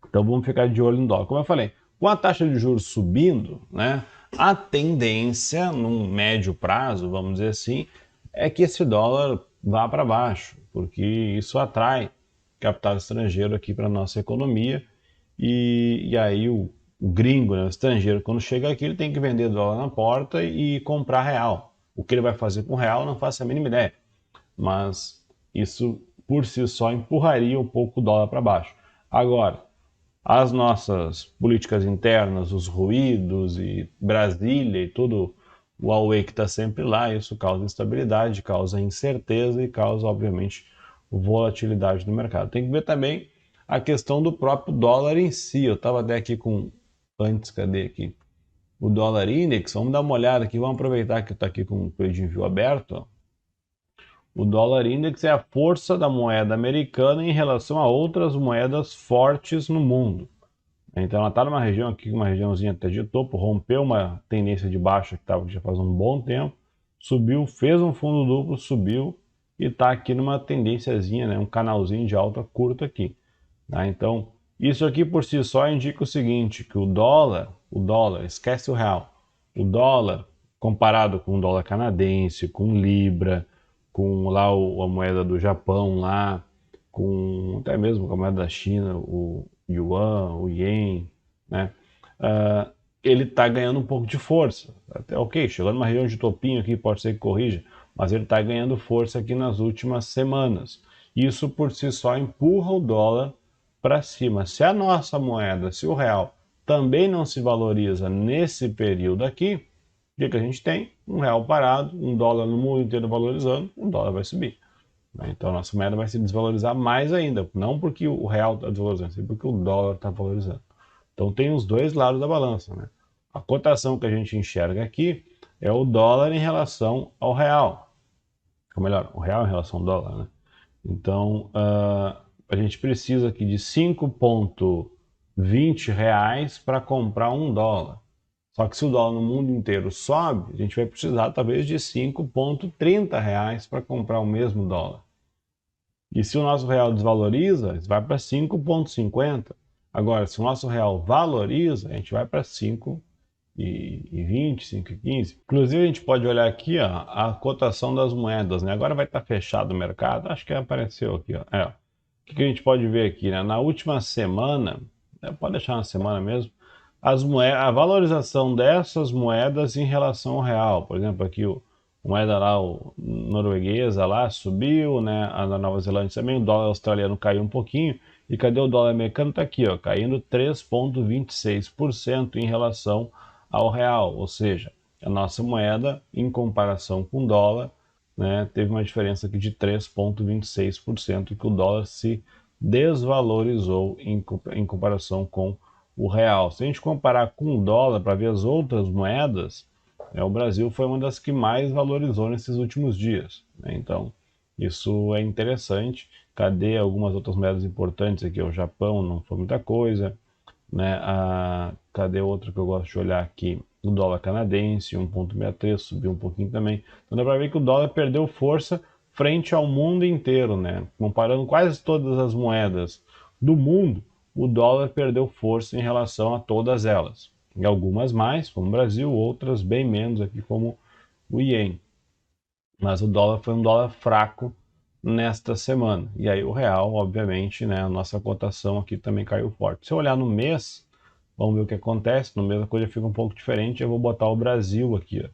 Então vamos ficar de olho no dólar. Como eu falei, com a taxa de juros subindo, né, a tendência, num médio prazo, vamos dizer assim, é que esse dólar vá para baixo, porque isso atrai capital estrangeiro aqui para a nossa economia. E aí o gringo, né, o estrangeiro, quando chega aqui, ele tem que vender dólar na porta e comprar real. O que ele vai fazer com real, não faço a mínima ideia. Mas isso, por si só, empurraria um pouco o dólar para baixo. Agora, as nossas políticas internas, os ruídos e Brasília e tudo o Huawei que está sempre lá, isso causa instabilidade, causa incerteza e causa, obviamente, volatilidade no mercado. Tem que ver também a questão do próprio dólar em si. Eu estava até aqui com, antes, cadê aqui? O dólar index, vamos dar uma olhada aqui, vamos aproveitar que está aqui com o TradingView aberto. Ó. O dólar index é a força da moeda americana em relação a outras moedas fortes no mundo. Então ela está numa região aqui, uma regiãozinha até de topo, rompeu uma tendência de baixa que estava já faz um bom tempo, subiu, fez um fundo duplo, subiu e está aqui numa tendênciazinha, né, um canalzinho de alta curta aqui. Tá? Então isso aqui por si só indica o seguinte, que o dólar, esquece o real, o dólar comparado com o dólar canadense, com libra, com lá a moeda do Japão lá, com até mesmo com a moeda da China, yuan, o ien, né? Ele está ganhando um pouco de força. Até, ok, chegou numa região de topinho aqui, pode ser que corrija, mas ele está ganhando força aqui nas últimas semanas. Isso por si só empurra o dólar para cima. Se a nossa moeda, se o real, também não se valoriza nesse período aqui, o que a gente tem? Um real parado, um dólar no mundo inteiro valorizando, o dólar vai subir. Então a nossa moeda vai se desvalorizar mais ainda, não porque o real está desvalorizando, sim porque o dólar está valorizando. Então tem os dois lados da balança, né? A cotação que a gente enxerga aqui é o dólar em relação ao real. Ou melhor, o real em relação ao dólar, né? Então a gente precisa aqui de 5,20 reais para comprar um dólar. Só que se o dólar no mundo inteiro sobe, a gente vai precisar talvez de 5,30 reais para comprar o mesmo dólar. E se o nosso real desvaloriza, vai para 5,50. Agora, se o nosso real valoriza, a gente vai para 5,20, 5,15. Inclusive, a gente pode olhar aqui ó, a cotação das moedas, né? Agora vai estar fechado o mercado, acho que apareceu aqui. Ó. O que a gente pode ver aqui? Né? Na última semana, pode deixar na semana mesmo, a valorização dessas moedas em relação ao real. Por exemplo, aqui o moeda lá, o norueguesa lá subiu, né? A da Nova Zelândia também, o dólar australiano caiu um pouquinho. E cadê o dólar americano? Está aqui, ó, caindo 3,26% em relação ao real. Ou seja, a nossa moeda, em comparação com o dólar, né, teve uma diferença aqui de 3,26%, que o dólar se desvalorizou em comparação com o real. Se a gente comparar com o dólar para ver as outras moedas, o Brasil foi uma das que mais valorizou nesses últimos dias. Né? Então, isso é interessante. Cadê algumas outras moedas importantes aqui? O Japão não foi muita coisa. Né? Cadê outra que eu gosto de olhar aqui? O dólar canadense, 1,63, subiu um pouquinho também. Então dá para ver que o dólar perdeu força frente ao mundo inteiro. Né? Comparando quase todas as moedas do mundo, o dólar perdeu força em relação a todas elas. E algumas mais, como o Brasil, outras bem menos aqui, como o ien. Mas o dólar foi um dólar fraco nesta semana. E aí o real, obviamente, né, a nossa cotação aqui também caiu forte. Se eu olhar no mês, vamos ver o que acontece. No mês a coisa fica um pouco diferente. Eu vou botar o Brasil aqui. Ó.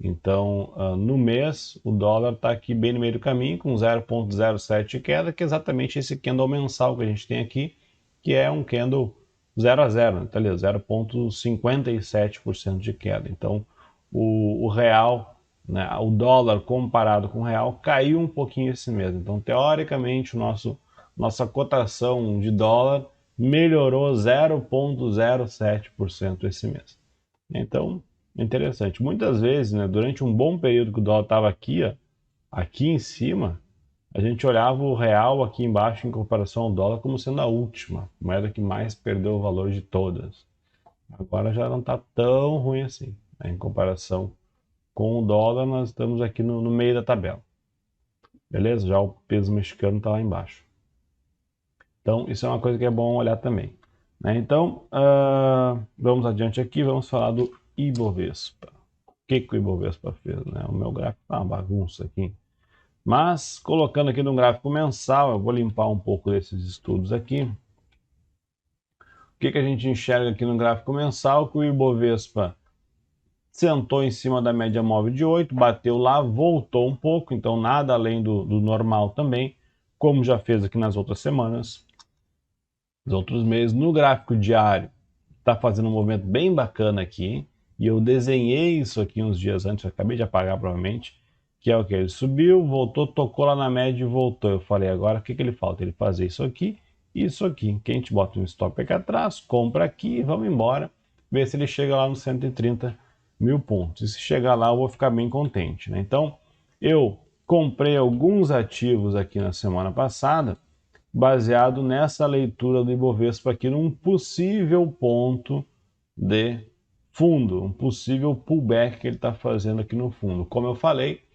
Então, no mês, o dólar está aqui bem no meio do caminho, com 0,07 de queda, que é exatamente esse candle mensal que a gente tem aqui, que é um candle 0 a 0, né? Tá ali, 0,57% de queda. Então, o real, né, o dólar comparado com o real, caiu um pouquinho esse mês. Então, teoricamente, nossa cotação de dólar melhorou 0,07% esse mês. Então, interessante. Muitas vezes, né, durante um bom período que o dólar estava aqui, ó, aqui em cima, a gente olhava o real aqui embaixo em comparação ao dólar como sendo a última, moeda que mais perdeu o valor de todas. Agora já não está tão ruim assim. Né? Em comparação com o dólar, nós estamos aqui no meio da tabela. Beleza? Já o peso mexicano está lá embaixo. Então, isso é uma coisa que é bom olhar também. Né? Então, vamos adiante aqui, vamos falar do Ibovespa. O que o Ibovespa fez? Né? O meu gráfico está uma bagunça aqui. Mas, colocando aqui no gráfico mensal, eu vou limpar um pouco desses estudos aqui. O que a gente enxerga aqui no gráfico mensal? Que o Ibovespa sentou em cima da média móvel de 8, bateu lá, voltou um pouco, então nada além do normal também, como já fez aqui nas outras semanas, nos outros meses. No gráfico diário, está fazendo um movimento bem bacana aqui, e eu desenhei isso aqui uns dias antes, eu acabei de apagar provavelmente, que é o que? Ele subiu, voltou, tocou lá na média e voltou. Eu falei, agora o que ele falta? Ele fazer isso aqui e isso aqui. Que a gente bota um stop aqui atrás, compra aqui e vamos embora, ver se ele chega lá nos 130 mil pontos. E se chegar lá, eu vou ficar bem contente. Né? Então, eu comprei alguns ativos aqui na semana passada, baseado nessa leitura do Ibovespa aqui num possível ponto de fundo, um possível pullback que ele está fazendo aqui no fundo. Como eu falei,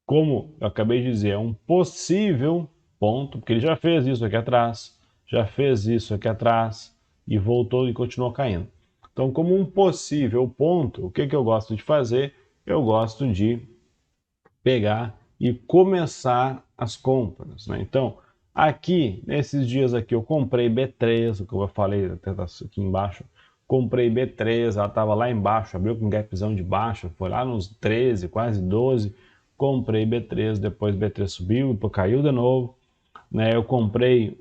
como eu acabei de dizer, é um possível ponto, porque ele já fez isso aqui atrás, já fez isso aqui atrás e voltou e continuou caindo. Então, como um possível ponto, o que eu gosto de fazer? Eu gosto de pegar e começar as compras. Né? Então, Aqui, nesses dias aqui, eu comprei B3, como eu falei até aqui embaixo, comprei B3, ela estava lá embaixo, abriu com um gapzão de baixo, foi lá nos 13, quase 12, comprei B3, depois B3 subiu, depois caiu de novo, né? Eu comprei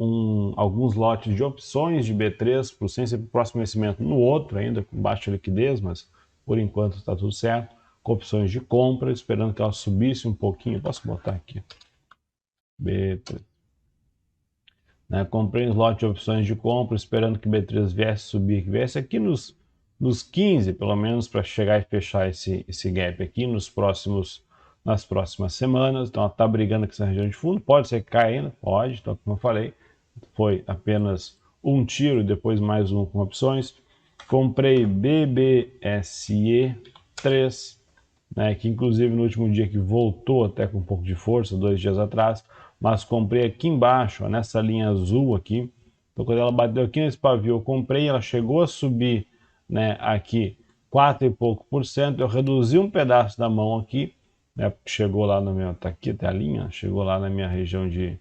alguns lotes de opções de B3 para o próximo vencimento no outro ainda, com baixa liquidez, mas por enquanto está tudo certo, com opções de compra, esperando que ela subisse um pouquinho, posso botar aqui, B3. Né? Comprei um lote de opções de compra, esperando que B3 viesse subir, que viesse aqui nos 15, pelo menos, para chegar e fechar esse gap aqui nas próximas semanas. Então ela está brigando com essa região de fundo, pode ser que caia ainda, pode, então como eu falei, foi apenas um tiro, depois mais um com opções. Comprei BBSE 3, né, que inclusive no último dia que voltou até com um pouco de força, 2 dias atrás, mas comprei aqui embaixo, ó, nessa linha azul aqui. Então quando ela bateu aqui nesse pavio, eu comprei, ela chegou a subir, né, aqui 4 e pouco por cento, eu reduzi um pedaço da mão aqui, né, chegou lá no meu, tá aqui até a linha, chegou lá na minha região de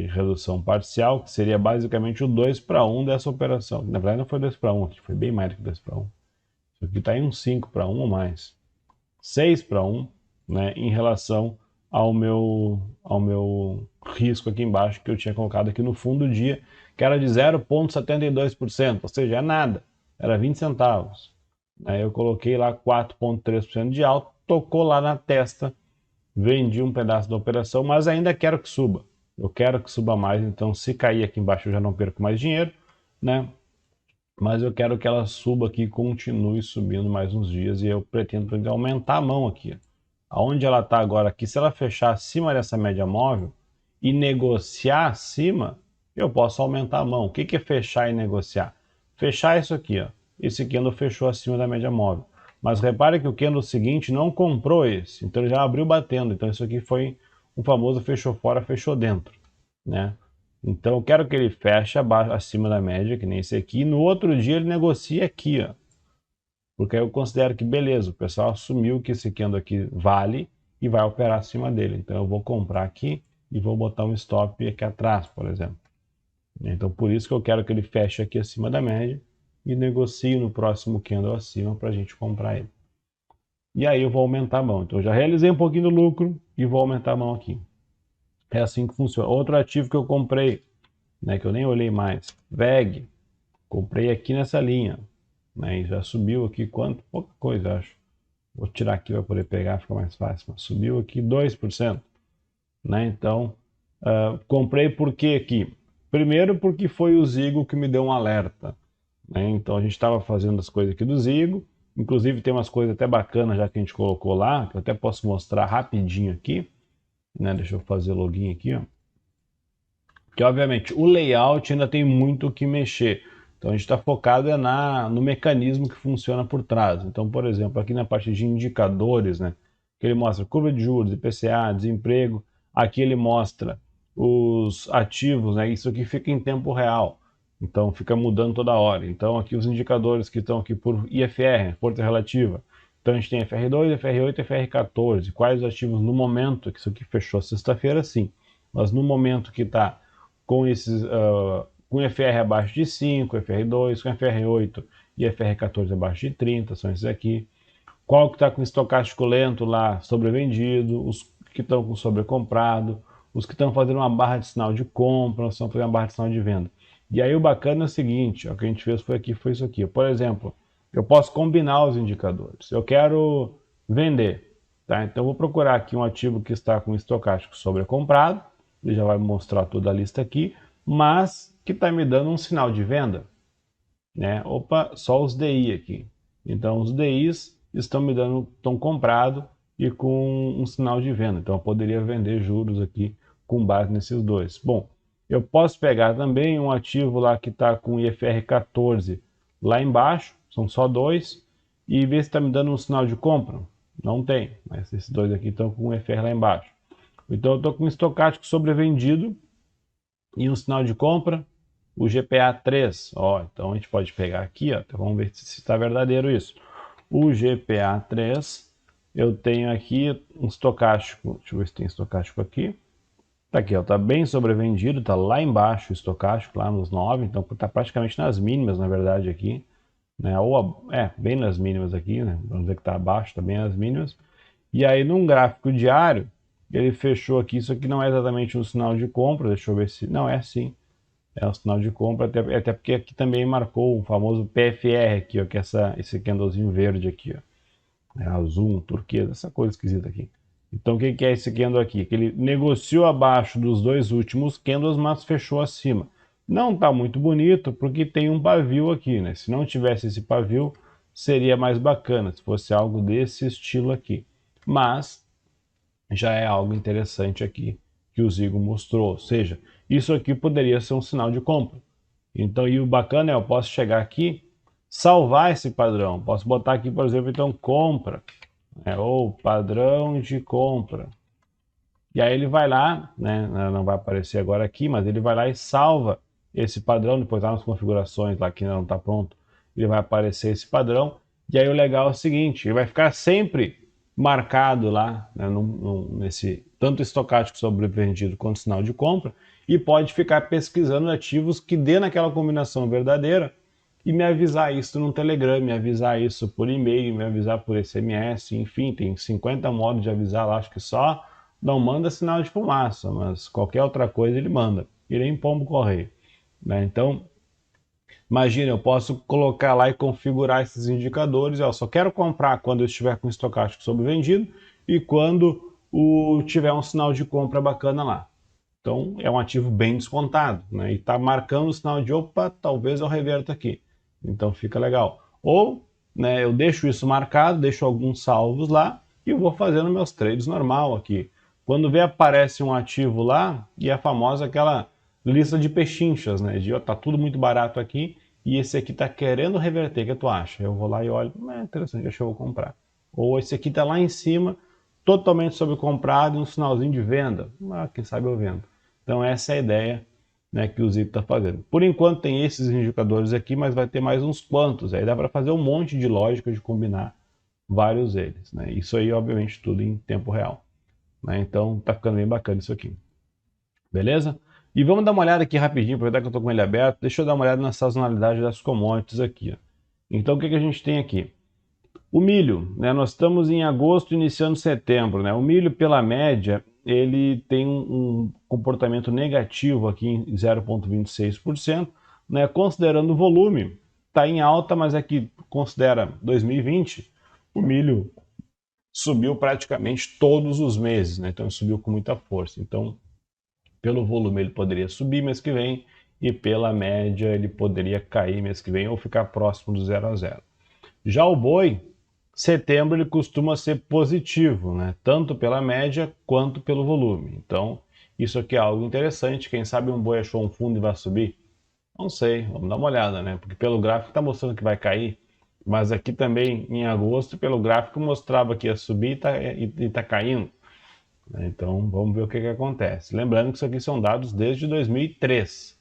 redução parcial, que seria basicamente o 2-1 dessa operação. Na verdade não foi 2-1, aqui foi bem mais do que 2-1. Isso aqui está em um 5-1 ou mais. 6-1, né, em relação ao meu risco aqui embaixo, que eu tinha colocado aqui no fundo do dia, que era de 0,72%, ou seja, é nada, era 20 centavos. Aí eu coloquei lá 4,3% de alta, tocou lá na testa, vendi um pedaço da operação, mas ainda quero que suba. Eu quero que suba mais, então se cair aqui embaixo eu já não perco mais dinheiro, né? Mas eu quero que ela suba aqui e continue subindo mais uns dias e eu pretendo aumentar a mão aqui. Aonde ela está agora aqui, se ela fechar acima dessa média móvel e negociar acima, eu posso aumentar a mão. O que é fechar e negociar? Fechar isso aqui, ó. Esse candle fechou acima da média móvel. Mas repare que o candle seguinte não comprou esse, então ele já abriu batendo. Então isso aqui foi um famoso fechou fora, fechou dentro, né? Então eu quero que ele feche abaixo, acima da média, que nem esse aqui. No outro dia ele negocia aqui, ó. Porque aí eu considero que beleza, o pessoal assumiu que esse candle aqui vale e vai operar acima dele. Então eu vou comprar aqui e vou botar um stop aqui atrás, por exemplo. Então por isso que eu quero que ele feche aqui acima da média e negocie no próximo candle acima para a gente comprar ele. E aí eu vou aumentar a mão. Então eu já realizei um pouquinho do lucro e vou aumentar a mão aqui. É assim que funciona. Outro ativo que eu comprei, né, que eu nem olhei mais, VEG, comprei aqui nessa linha, né, e já subiu aqui quanto? Pouca coisa, acho. Vou tirar aqui para poder pegar, fica mais fácil. Mas subiu aqui 2%, né? Então, comprei por quê aqui? Primeiro porque foi o Zigo que me deu um alerta, né? Então a gente estava fazendo as coisas aqui do Zigo, inclusive tem umas coisas até bacanas já que a gente colocou lá, que eu até posso mostrar rapidinho aqui, né? Deixa eu fazer login aqui, ó. Que obviamente o layout ainda tem muito o que mexer. Então a gente está focado no mecanismo que funciona por trás. Então, por exemplo, aqui na parte de indicadores, né, que ele mostra curva de juros, IPCA, desemprego, aqui ele mostra os ativos, né, isso aqui fica em tempo real. Então fica mudando toda hora. Então aqui os indicadores que estão aqui por IFR, força relativa. Então a gente tem FR2, FR8 e FR14. Quais os ativos no momento, que isso aqui fechou sexta-feira, sim. Mas no momento que está com com FR abaixo de 5, FR2, com FR8 e FR14 abaixo de 30, são esses aqui. Qual que está com estocástico lento lá, sobrevendido, os que estão com sobrecomprado, os que estão fazendo uma barra de sinal de compra, os que estão fazendo uma barra de sinal de venda. E aí o bacana é o seguinte, o que a gente fez foi isso aqui. Por exemplo, eu posso combinar os indicadores. Eu quero vender, tá? Então eu vou procurar aqui um ativo que está com estocástico sobrecomprado, ele já vai mostrar toda a lista aqui, mas que está me dando um sinal de venda, né? Opa, só os DI aqui. Então os DIs estão comprado e com um sinal de venda. Então eu poderia vender juros aqui com base nesses dois. Bom, eu posso pegar também um ativo lá que está com IFR 14 lá embaixo, são só dois, e ver se está me dando um sinal de compra. Não tem, mas esses dois aqui estão com o IFR lá embaixo. Então eu estou com um estocástico sobrevendido e um sinal de compra, o GPA 3. Ó, então a gente pode pegar aqui, ó, então vamos ver se está verdadeiro isso. O GPA 3, eu tenho aqui um estocástico, deixa eu ver se tem estocástico aqui. Tá aqui, ó, tá bem sobrevendido, tá lá embaixo o estocástico, lá nos 9, então tá praticamente nas mínimas, na verdade, aqui, né? Ou, bem nas mínimas aqui, né? Vamos dizer que tá abaixo, tá bem nas mínimas. E aí, num gráfico diário, ele fechou aqui, isso aqui não é exatamente um sinal de compra, deixa eu ver se... Não, é sim, é um sinal de compra, até porque aqui também marcou o famoso PFR aqui, ó, que é esse candlezinho verde aqui, ó. É azul, turquesa, essa coisa esquisita aqui. Então o que é esse candle aqui? Que ele negociou abaixo dos dois últimos candles, mas fechou acima. Não está muito bonito porque tem um pavio aqui, né? Se não tivesse esse pavio, seria mais bacana, se fosse algo desse estilo aqui. Mas já é algo interessante aqui que o Zigo mostrou. Ou seja, isso aqui poderia ser um sinal de compra. Então, e o bacana é, eu posso chegar aqui, salvar esse padrão. Posso botar aqui, por exemplo, então compra, ou padrão de compra. E aí ele vai lá, né, não vai aparecer agora aqui, mas ele vai lá e salva esse padrão, depois lá nas configurações, lá que ainda não está pronto, ele vai aparecer esse padrão. E aí o legal é o seguinte, ele vai ficar sempre marcado lá, né, nesse tanto estocástico sobrevendido quanto sinal de compra, e pode ficar pesquisando ativos que dê naquela combinação verdadeira e me avisar isso no Telegram, me avisar isso por e-mail, me avisar por SMS, enfim, tem 50 modos de avisar lá, acho que só não manda sinal de fumaça, mas qualquer outra coisa ele manda, e nem pombo correio, né? Então, imagina, eu posso colocar lá e configurar esses indicadores, eu só quero comprar quando eu estiver com estocástico sobrevendido e quando tiver um sinal de compra bacana lá. Então, é um ativo bem descontado, né? E está marcando o sinal de, opa, talvez eu reverta aqui. Então, fica legal. Ou, né, eu deixo isso marcado, deixo alguns salvos lá e vou fazendo meus trades normal aqui. Quando vê, aparece um ativo lá e a famosa aquela lista de pechinchas, né? De, ó, tá tudo muito barato aqui e esse aqui tá querendo reverter, o que tu acha? Eu vou lá e olho, interessante, acho que eu vou comprar. Ou esse aqui tá lá em cima, totalmente sobrecomprado e um sinalzinho de venda. Quem sabe eu vendo. Então essa é a ideia, né, que o Zico está fazendo. Por enquanto tem esses indicadores aqui, mas vai ter mais uns quantos. Aí dá para fazer um monte de lógica de combinar vários deles, né? Isso aí, obviamente, tudo em tempo real, né? Então tá ficando bem bacana isso aqui. Beleza? E vamos dar uma olhada aqui rapidinho, aproveitar que eu estou com ele aberto. Deixa eu dar uma olhada na sazonalidade das commodities aqui, ó. Então o que a gente tem aqui? O milho, né? Nós estamos em agosto, iniciando setembro, né? O milho, pela média, ele tem um comportamento negativo aqui em 0,26%, né? Considerando o volume, está em alta, mas aqui considera 2020, o milho subiu praticamente todos os meses, né? Então subiu com muita força. Então, pelo volume ele poderia subir mês que vem e pela média ele poderia cair mês que vem ou ficar próximo do 0 a 0. Já o boi, setembro ele costuma ser positivo, né? Tanto pela média quanto pelo volume. Então, isso aqui é algo interessante. Quem sabe um boi achou um fundo e vai subir? Não sei, vamos dar uma olhada, né? Porque pelo gráfico está mostrando que vai cair, mas aqui também em agosto, pelo gráfico, mostrava que ia subir e tá caindo, né? Então, vamos ver o que acontece. Lembrando que isso aqui são dados desde 2003.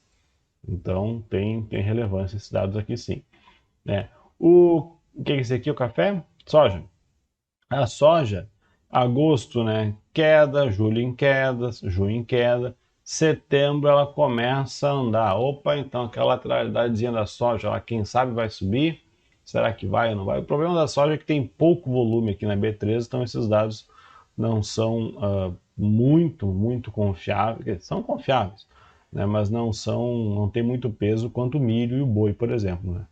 Então, tem relevância esses dados aqui sim, né? O que é esse aqui? O café? Soja. A soja, agosto, né? Queda, julho em queda, junho em queda. Setembro ela começa a andar. Opa, então aquela lateralidadezinha da soja, ela, quem sabe vai subir? Será que vai ou não vai? O problema da soja é que tem pouco volume aqui na B13, então esses dados não são muito confiáveis. São confiáveis, né? Mas não tem muito peso quanto o milho e o boi, por exemplo, né?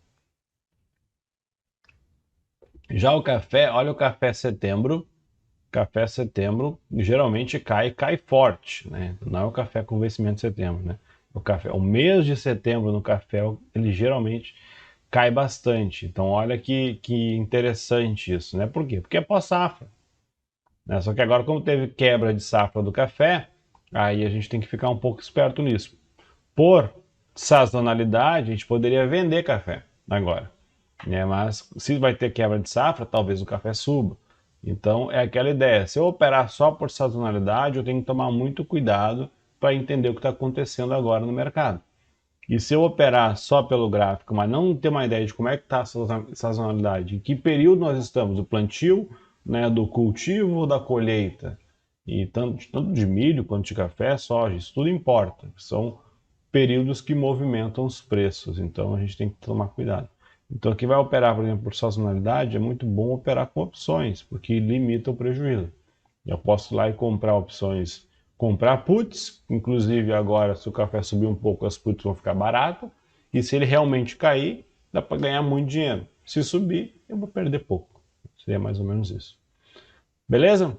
Já o café, olha o café setembro. Café setembro geralmente cai forte, né? Não é o café com vencimento de setembro, né? O mês de setembro no café, ele geralmente cai bastante. Então olha que interessante isso, né? Por quê? Porque é pós-safra, né? Só que agora, como teve quebra de safra do café, aí a gente tem que ficar um pouco esperto nisso. Por sazonalidade, a gente poderia vender café agora, né? Mas se vai ter quebra de safra, talvez o café suba. Então é aquela ideia, se eu operar só por sazonalidade, eu tenho que tomar muito cuidado para entender o que está acontecendo agora no mercado. E se eu operar só pelo gráfico, mas não ter uma ideia de como é que está a sazonalidade, em que período nós estamos, do plantio, né, do cultivo ou da colheita, E tanto de milho quanto de café, soja, isso tudo importa. São períodos que movimentam os preços, então a gente tem que tomar cuidado. Então, quem vai operar, por exemplo, por sazonalidade, é muito bom operar com opções, porque limita o prejuízo. Eu posso ir lá e comprar opções, comprar puts, inclusive agora, se o café subir um pouco, as puts vão ficar baratas, e se ele realmente cair, dá para ganhar muito dinheiro. Se subir, eu vou perder pouco. Seria mais ou menos isso. Beleza?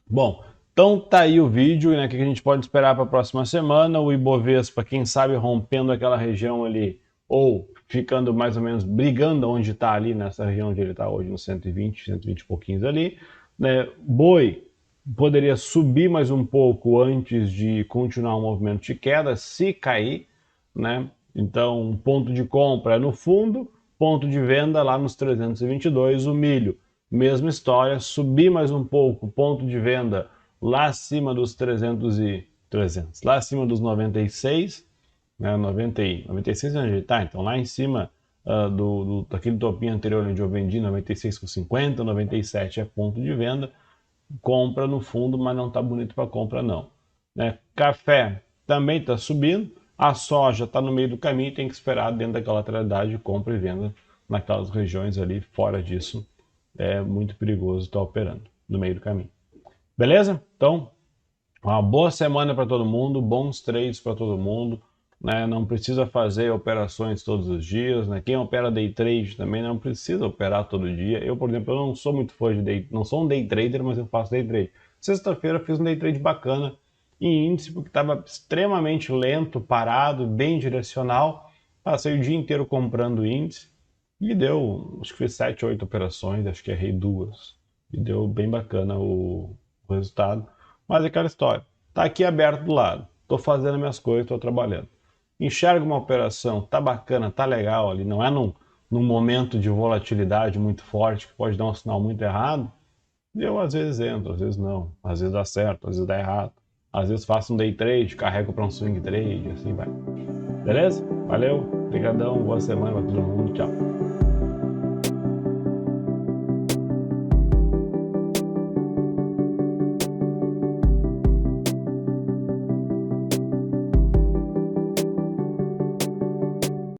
Bom, então tá aí o vídeo, né, que a gente pode esperar para a próxima semana. O Ibovespa, quem sabe rompendo aquela região ali, ou ficando mais ou menos brigando onde está ali, nessa região onde ele está hoje, no 120, 120 e pouquinhos ali. Né? Boi poderia subir mais um pouco antes de continuar o movimento de queda, se cair, né? Então, ponto de compra é no fundo, ponto de venda lá nos 322. O milho, mesma história, subir mais um pouco, ponto de venda lá acima dos 300, lá acima dos 96, né? 96 é onde ele está, então lá em cima daquele topinho anterior onde eu vendi 96,50, 97 é ponto de venda, compra no fundo, mas não está bonito para compra não. Né? Café também está subindo, a soja está no meio do caminho, tem que esperar dentro daquela lateralidade de compra e venda naquelas regiões ali, fora disso é muito perigoso estar operando no meio do caminho. Beleza? Então, uma boa semana para todo mundo, bons trades para todo mundo. Né? Não precisa fazer operações todos os dias. Né? Quem opera day trade também não precisa operar todo dia. Eu, por exemplo, eu não sou muito fã de não sou um day trader, mas eu faço day trade. Sexta-feira eu fiz um day trade bacana em índice porque estava extremamente lento, parado, bem direcional. Passei o dia inteiro comprando índice e deu, acho que fiz 7, 8 operações, acho que errei 2. E deu bem bacana o resultado. Mas é aquela história. Tá aqui aberto do lado. Tô fazendo minhas coisas, tô trabalhando. Enxerga uma operação, tá bacana, tá legal ali, não é num momento de volatilidade muito forte que pode dar um sinal muito errado. Eu às vezes entro, às vezes não. Às vezes dá certo, às vezes dá errado. Às vezes faço um day trade, carrego para um swing trade, assim vai. Beleza? Valeu, obrigadão, boa semana para todo mundo, tchau.